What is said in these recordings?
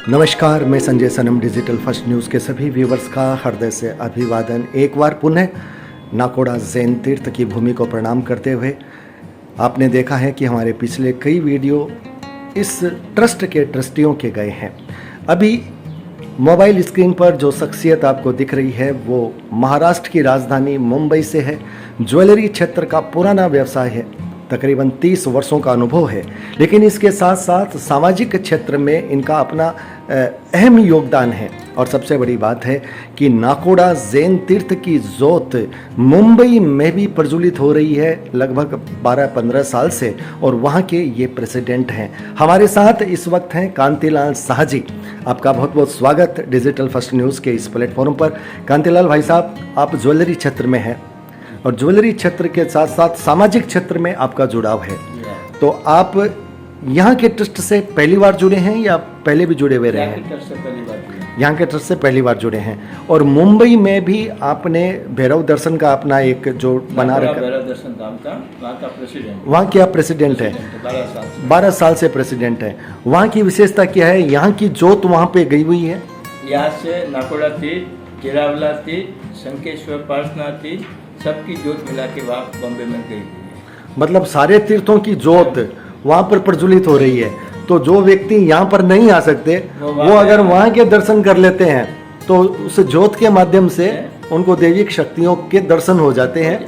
नमस्कार, मैं संजय सनम digital first news के सभी व्यूवर्स का हृदय से अभिवादन। एक बार पुनः नाकोड़ा जैन तीर्थ की भूमि को प्रणाम करते हुए आपने देखा है कि हमारे पिछले कई वीडियो इस ट्रस्ट के ट्रस्टियों के गए हैं। अभी मोबाइल स्क्रीन पर जो शख्सियत आपको दिख रही है वो महाराष्ट्र की राजधानी मुंबई से है। ज्वेलरी क्षेत्र का पुराना व्यवसाय है, तकरीबन 30 वर्षों का अनुभव है, लेकिन इसके साथ साथ सामाजिक क्षेत्र में इनका अपना अहम योगदान है। और सबसे बड़ी बात है कि नाकोड़ा जैन तीर्थ की जोत मुंबई में भी प्रज्वलित हो रही है लगभग 12-15 साल से, और वहाँ के ये प्रेसिडेंट हैं। हमारे साथ इस वक्त हैं कांतिलाल शाह जी। आपका बहुत बहुत स्वागत डिजिटल फर्स्ट न्यूज़ के इस प्लेटफॉर्म पर। कांतिलाल भाई साहब, आप ज्वेलरी क्षेत्र में हैं और ज्वेलरी क्षेत्र के साथ साथ सामाजिक क्षेत्र में आपका जुड़ाव है, तो आप यहाँ के ट्रस्ट से पहली बार जुड़े हैं या पहले भी जुड़े हुए रहे हैं? यहाँ के ट्रस्ट से पहली बार जुड़े हैं। और मुंबई में भी आपने भैरव दर्शन का अपना एक जो बना रखा, भैरव दर्शन धाम का वहाँ का प्रेसिडेंट, वहाँ के आप प्रेसिडेंट हैं, 12 साल से प्रेसिडेंट हैं। वहाँ की विशेषता क्या है? यहाँ की जोत वहाँ पे गई हुई है। यहाँ से नाकोड़ा तीर्थ, केरावला तीर्थ, शंकेश्वर पार्श्वनाथ तीर्थ, सबकी जोत मिला के वहाँ बॉम्बे में गई हुई है। मतलब सारे तीर्थों की जोत वहाँ पर प्रज्वलित हो रही है। तो जो व्यक्ति यहाँ पर नहीं आ सकते वो अगर वहाँ के दर्शन कर लेते हैं तो उस जोत के माध्यम से उनको दैविक शक्तियों के दर्शन हो जाते हैं,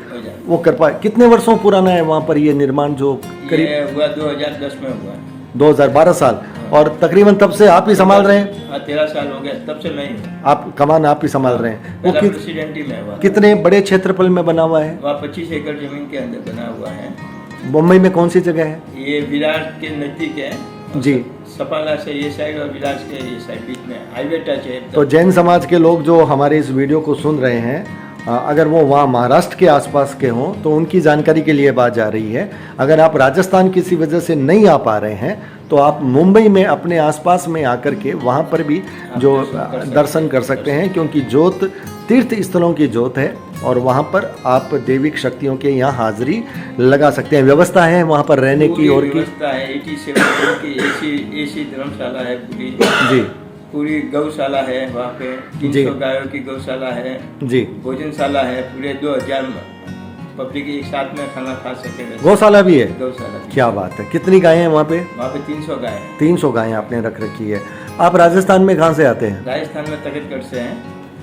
वो कर पाए। कितने वर्षों पुराना है वहाँ पर ये निर्माण? जो करीब हुआ 2010 में हुआ, 2012 साल। और तकरीबन तब से आप ही संभाल रहे हैं? 13 साल हो गए, तब से नहीं, आप कमान आप ही संभाल रहे हैं। वो प्रेसिडेंट ही में हुआ। कितने बड़े क्षेत्रफल में बना हुआ है? वहाँ 25 एकड़ जमीन के अंदर बना हुआ है। मुंबई में कौन सी जगह है? ये विरार के नजदीक है जी। सपाला से ये साइड और विरार के ये साइड बीच में हाईवे टच है। तो जैन समाज के लोग जो हमारे इस वीडियो को सुन रहे हैं, अगर वो वहाँ महाराष्ट्र के आसपास के हों तो उनकी जानकारी के लिए बात जा रही है। अगर आप राजस्थान किसी वजह से नहीं आ पा रहे हैं तो आप मुंबई में अपने आसपास में आकर के वहाँ पर भी जो दर्शन कर सकते हैं, क्योंकि जोत तीर्थ स्थलों की जोत है और वहाँ पर आप दैविक शक्तियों के यहाँ हाजिरी लगा सकते हैं। व्यवस्था है वहाँ पर रहने की और की व्यवस्था है। 87 की एसी धर्मशाला है पूरी जी। पूरी गौशाला है वहाँ पे, 300 गायों की गौशाला है जी। भोजनशाला है, पूरे 2000 पब्लिक एक साथ में खाना खा सके। गौशाला भी है? गौशाला। क्या बात है। कितनी गायें हैं वहाँ पे? वहाँ पे 300 गाय है। 300 गायें आपने रख रखी है। आप राजस्थान में कहाँ से आते हैं? राजस्थान में तकतगढ़ से हैं।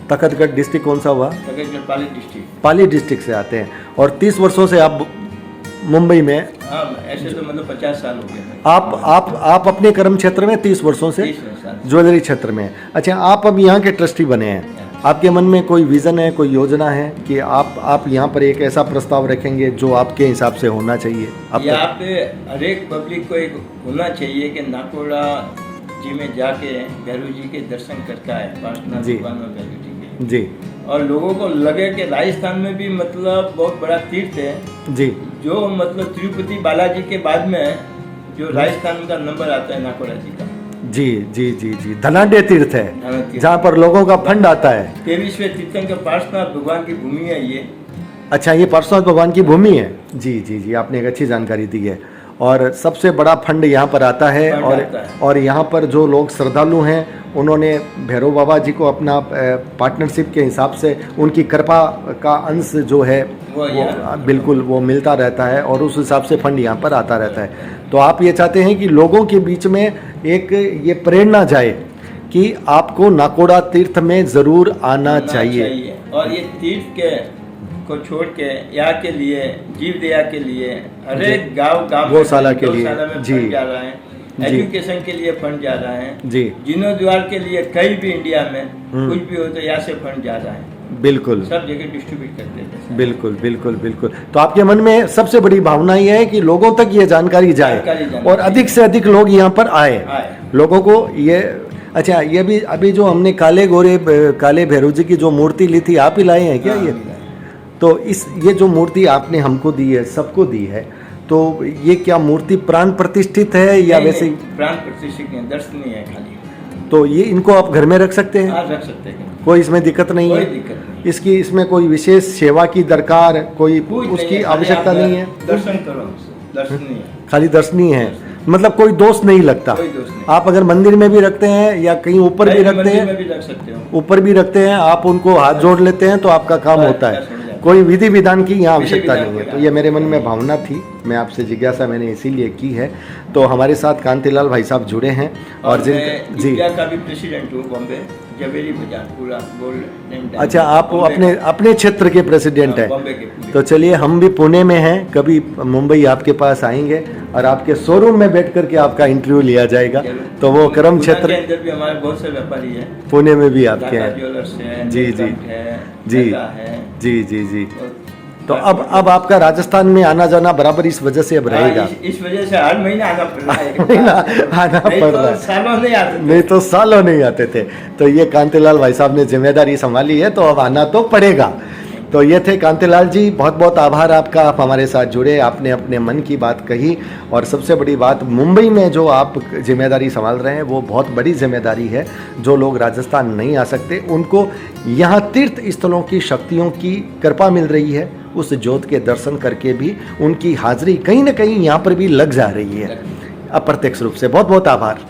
तकतगढ़ डिस्ट्रिक्ट कौन सा हुआ? तकतगढ़ पाली डिस्ट्रिक्ट। पाली डिस्ट्रिक्ट से आते हैं। और 30 वर्षों से आप मुंबई में? हाँ, ऐसे तो मतलब 50 साल हो गए। आप अपने कर्म क्षेत्र में 30 वर्षों से ज्वेलरी क्षेत्र में। अच्छा, आप अब यहाँ के ट्रस्टी बने हैं। आपके मन में कोई विज़न है, कोई योजना है कि आप यहाँ पर एक ऐसा प्रस्ताव रखेंगे जो आपके हिसाब से होना चाहिए? यहाँ पे हर एक पब्लिक को एक होना चाहिए कि नाकोड़ा जी में जाके भैरव जी के दर्शन करके आए, पार्श्वनाथ भगवान और भैरव जी के जी। और लोगों को लगे कि राजस्थान में भी मतलब बहुत बड़ा तीर्थ है जी, जो मतलब तिरुपति बालाजी के बाद में जो राजस्थान का नंबर आता है नाकोड़ा जी का। जी जी जी जी। धनाढ्य तीर्थ है जहाँ पर लोगों का फंड आता है। 23वें तीर्थंकर पार्श्वनाथ भगवान की भूमि है ये। अच्छा, ये पार्श्वनाथ भगवान की भूमि है। जी जी जी, आपने एक अच्छी जानकारी दी है। और सबसे बड़ा फंड यहाँ पर आता है। और यहाँ पर जो लोग श्रद्धालु हैं उन्होंने भैरव बाबा जी को अपना पार्टनरशिप के हिसाब से उनकी कृपा का अंश जो है वो बिल्कुल वो मिलता रहता है और उस हिसाब से फंड यहाँ पर आता रहता है। तो आप ये चाहते हैं कि लोगों के बीच में एक ये प्रेरणा जाए कि आपको नाकोड़ा तीर्थ में ज़रूर आना चाहिए। और ये तीर्थ के को छोड़ के यहाँ के लिए जीव दया के लिए हर एक गाँव गौशाला के लिए जी जा रहा है, एजुकेशन के लिए फंड जा रहा है जी, जीर्णोद्वार के लिए कहीं भी इंडिया में कुछ भी हो तो यहाँ से फंड जा रहा है। बिल्कुल, सब जगह डिस्ट्रीब्यूट करते हैं। बिल्कुल बिल्कुल बिल्कुल। तो आपके मन में सबसे बड़ी भावना यह है कि लोगों तक ये जानकारी जाए और अधिक से अधिक लोग यहाँ पर आए लोगों को ये। अच्छा, ये भी अभी जो हमने काले भैरव जी की जो मूर्ति ली थी, आप ही लाए हैं क्या? ये तो ये जो मूर्ति आपने हमको दी है, सबको दी है, तो ये क्या मूर्ति प्राण प्रतिष्ठित है या वैसे ही? प्राण प्रतिष्ठित नहीं, दर्शनीय है खाली। तो ये इनको आप घर में रख सकते हैं? हाँ, रख सकते हैं, कोई इसमें दिक्कत नहीं है? इसकी इसमें कोई विशेष सेवा की दरकार, कोई उसकी आवश्यकता नहीं है? दर्शन करो, दर्शनीय, खाली दर्शनीय है। मतलब कोई दोष नहीं लगता। कोई दोष नहीं। आप अगर मंदिर में भी रखते हैं या कहीं ऊपर भी रखते मंदिर हैं, में भी रख सकते हो। ऊपर भी रखते हैं, आप उनको हाथ जोड़ लेते हैं तो आपका काम बस, होता बस हो है। जाता है। कोई विधि विधान की यहाँ विधि आवश्यकता विधान नहीं है। कोई तो ये मेरे मन में भावना थी, मैं आपसे जिज्ञासा मैंने इसीलिए की है। तो हमारे साथ कांतिलाल भाई साहब जुड़े हैं और मैं जिनका जी, इंडिया का भी प्रेसिडेंट हूँ बॉम्बे, जवेरी बाजार पूरा गोल्ड। अच्छा आप अपने क्षेत्र के प्रेसिडेंट हैं। बॉम्बे के पूरे। तो चलिए हम भी पुणे में हैं, कभी मुंबई आपके पास आएंगे और आपके शोरूम में बैठ करके आपका इंटरव्यू लिया जाएगा। तो वो कर्म पुणे क्षेत्र के अंदर भी हमारे बहुत से व्यापारी हैं। पुणे में भी आपके ढाका हैं। ज्वेलर्स है, जी, जी। नीलकंठ है, जी। ढाका है। जी जी जी। और तो अब आपका राजस्थान में आना जाना बराबर इस वजह से अब रहेगा। इस वजह से हर महीने आना पड़ रहा है। महीना आना नहीं पड़ तो रहा है। सालों नहीं आते थे। नहीं तो सालों नहीं आते थे। तो ये कांतिलाल भाई साहब ने जिम्मेदारी संभाली है तो अब आना तो पड़ेगा। तो ये थे कांतिलाल जी, बहुत बहुत आभार आपका, आप हमारे साथ जुड़े, आपने अपने मन की बात कही। और सबसे बड़ी बात, मुंबई में जो आप जिम्मेदारी संभाल रहे हैं वो बहुत बड़ी जिम्मेदारी है। जो लोग राजस्थान नहीं आ सकते उनको यहाँ तीर्थ स्थलों की शक्तियों की कृपा मिल रही है। उस ज्योत के दर्शन करके भी उनकी हाजिरी कहीं ना कहीं यहाँ पर भी लग जा रही है अप्रत्यक्ष रूप से। बहुत बहुत आभार।